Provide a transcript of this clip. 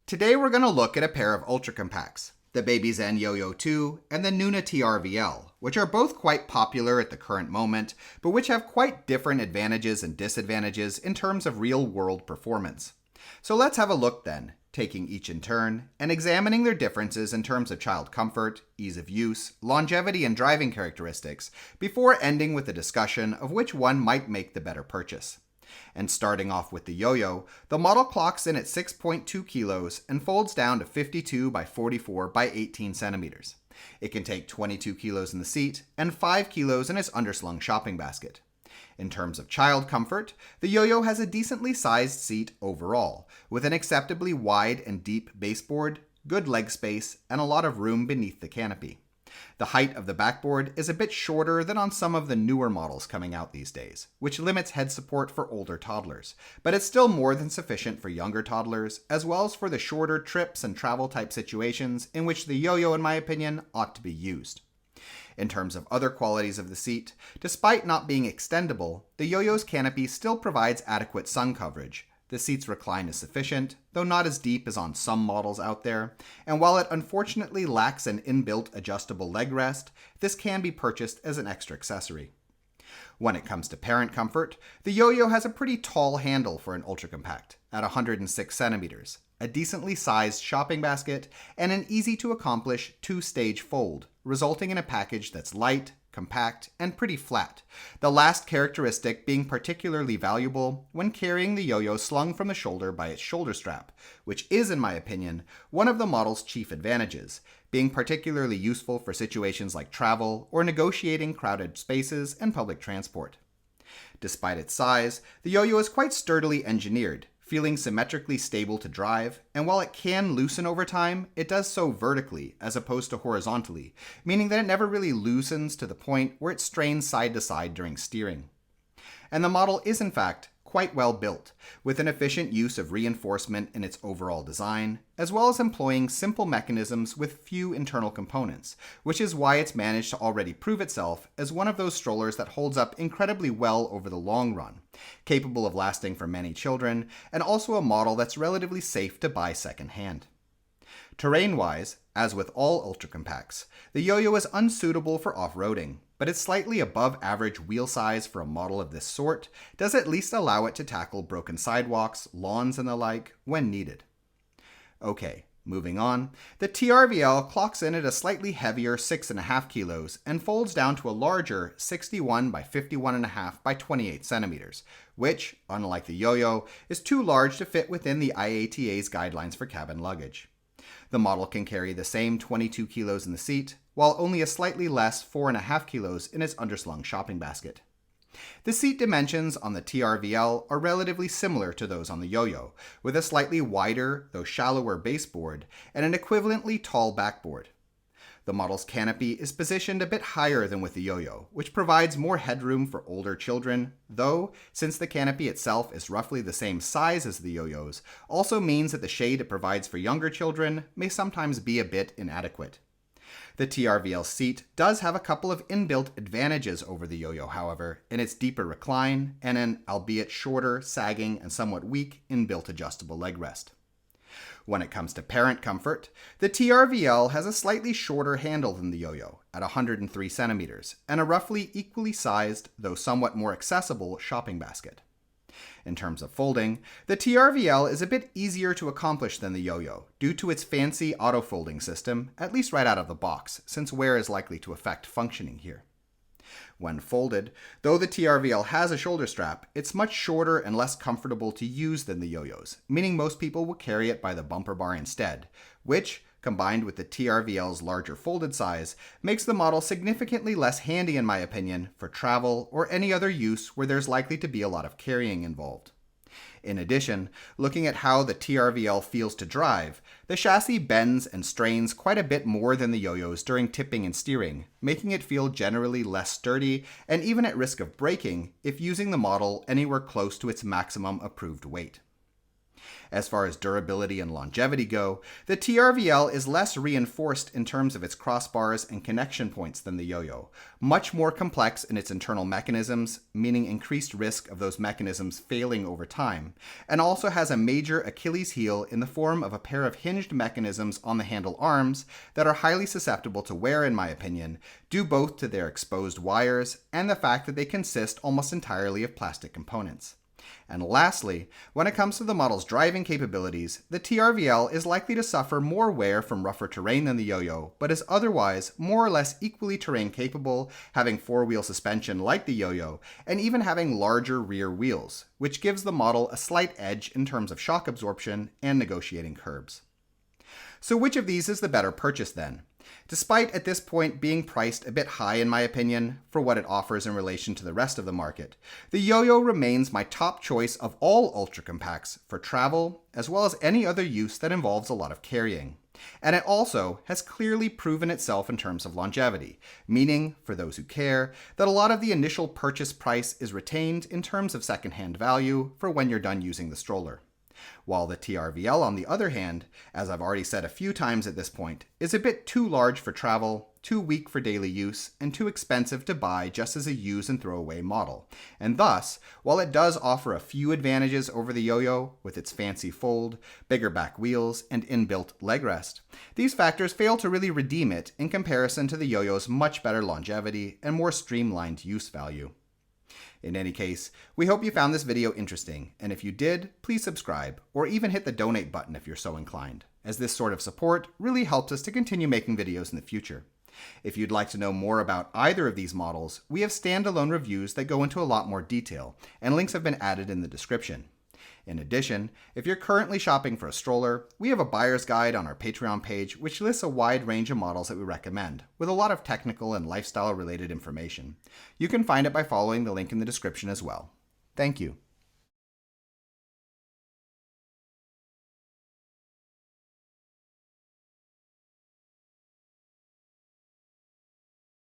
Today we're going to look at a pair of ultra compacts, the Babyzen Yoyo2 and the Nuna TRVL, which are both quite popular at the current moment, but which have quite different advantages and disadvantages in terms of real-world performance. So let's have a look then, taking each in turn, and examining their differences in terms of child comfort, ease of use, longevity, and driving characteristics, before ending with a discussion of which one might make the better purchase. And starting off with the Yoyo, the model clocks in at 6.2 kilos and folds down to 52 by 44 by 18 centimeters. It can take 22 kilos in the seat and 5 kilos in its underslung shopping basket. In terms of child comfort, the Yoyo has a decently sized seat overall, with an acceptably wide and deep baseboard, good leg space, and a lot of room beneath the canopy. The height of the backboard is a bit shorter than on some of the newer models coming out these days, which limits head support for older toddlers, but it's still more than sufficient for younger toddlers, as well as for the shorter trips and travel type situations in which the Yoyo, in my opinion, ought to be used. In terms of other qualities of the seat, despite not being extendable, the Yoyo's canopy still provides adequate sun coverage. The seat's recline is sufficient, though not as deep as on some models out there, and while it unfortunately lacks an inbuilt adjustable leg rest, this can be purchased as an extra accessory. When it comes to parent comfort, the Yoyo has a pretty tall handle for an ultra compact, at 106 centimeters, a decently sized shopping basket, and an easy-to-accomplish two-stage fold, resulting in a package that's light, compact, and pretty flat, the last characteristic being particularly valuable when carrying the Yoyo slung from the shoulder by its shoulder strap, which is, in my opinion, one of the model's chief advantages, being particularly useful for situations like travel or negotiating crowded spaces and public transport. Despite its size, the Yoyo is quite sturdily engineered, feeling symmetrically stable to drive, and while it can loosen over time, it does so vertically as opposed to horizontally, meaning that it never really loosens to the point where it strains side to side during steering. And the model is in fact quite well built, with an efficient use of reinforcement in its overall design, as well as employing simple mechanisms with few internal components, which is why it's managed to already prove itself as one of those strollers that holds up incredibly well over the long run, capable of lasting for many children, and also a model that's relatively safe to buy secondhand. Terrain-wise, as with all ultra compacts, the Yoyo is unsuitable for off-roading, but its slightly above average wheel size for a model of this sort does at least allow it to tackle broken sidewalks, lawns, and the like when needed. Okay, moving on, the TRVL clocks in at a slightly heavier 6.5 kilos and folds down to a larger 61 by 51.5 by 28 centimeters, which, unlike the Yoyo, is too large to fit within the IATA's guidelines for cabin luggage. The model can carry the same 22 kilos in the seat, while only a slightly less 4.5 kilos in its underslung shopping basket. The seat dimensions on the TRVL are relatively similar to those on the Yoyo, with a slightly wider, though shallower baseboard and an equivalently tall backboard. The model's canopy is positioned a bit higher than with the Yoyo, which provides more headroom for older children, though, since the canopy itself is roughly the same size as the Yoyo's, also means that the shade it provides for younger children may sometimes be a bit inadequate. The TRVL seat does have a couple of inbuilt advantages over the Yoyo, however, in its deeper recline and an, albeit shorter, sagging, and somewhat weak, inbuilt adjustable leg rest. When it comes to parent comfort, the TRVL has a slightly shorter handle than the Yoyo, at 103 centimeters, and a roughly equally sized, though somewhat more accessible, shopping basket. In terms of folding, the TRVL is a bit easier to accomplish than the Yoyo, due to its fancy auto-folding system, at least right out of the box, since wear is likely to affect functioning here. When folded, though the TRVL has a shoulder strap, it's much shorter and less comfortable to use than the Yoyo's, meaning most people will carry it by the bumper bar instead, which, combined with the TRVL's larger folded size, makes the model significantly less handy in my opinion for travel or any other use where there's likely to be a lot of carrying involved. In addition, looking at how the TRVL feels to drive, the chassis bends and strains quite a bit more than the Yoyo's during tipping and steering, making it feel generally less sturdy and even at risk of breaking if using the model anywhere close to its maximum approved weight. As far as durability and longevity go, the TRVL is less reinforced in terms of its crossbars and connection points than the Yoyo, much more complex in its internal mechanisms, meaning increased risk of those mechanisms failing over time, and also has a major Achilles heel in the form of a pair of hinged mechanisms on the handle arms that are highly susceptible to wear, in my opinion, due both to their exposed wires and the fact that they consist almost entirely of plastic components. And lastly, when it comes to the model's driving capabilities, the TRVL is likely to suffer more wear from rougher terrain than the Yoyo, but is otherwise more or less equally terrain capable, having four-wheel suspension like the Yoyo, and even having larger rear wheels, which gives the model a slight edge in terms of shock absorption and negotiating curbs. So which of these is the better purchase then? Despite at this point being priced a bit high in my opinion for what it offers in relation to the rest of the market, the Yoyo remains my top choice of all ultra compacts for travel as well as any other use that involves a lot of carrying. And it also has clearly proven itself in terms of longevity, meaning, for those who care, that a lot of the initial purchase price is retained in terms of secondhand value for when you're done using the stroller. While the TRVL, on the other hand, as I've already said a few times at this point, is a bit too large for travel, too weak for daily use, and too expensive to buy just as a use and throw away model. And thus, while it does offer a few advantages over the Yoyo with its fancy fold, bigger back wheels, and inbuilt leg rest, these factors fail to really redeem it in comparison to the Yoyo's much better longevity and more streamlined use value. In any case, we hope you found this video interesting, and if you did, please subscribe, or even hit the donate button if you're so inclined, as this sort of support really helps us to continue making videos in the future. If you'd like to know more about either of these models, we have standalone reviews that go into a lot more detail, and links have been added in the description. In addition, if you're currently shopping for a stroller, we have a buyer's guide on our Patreon page which lists a wide range of models that we recommend, with a lot of technical and lifestyle related information. You can find it by following the link in the description as well. Thank you.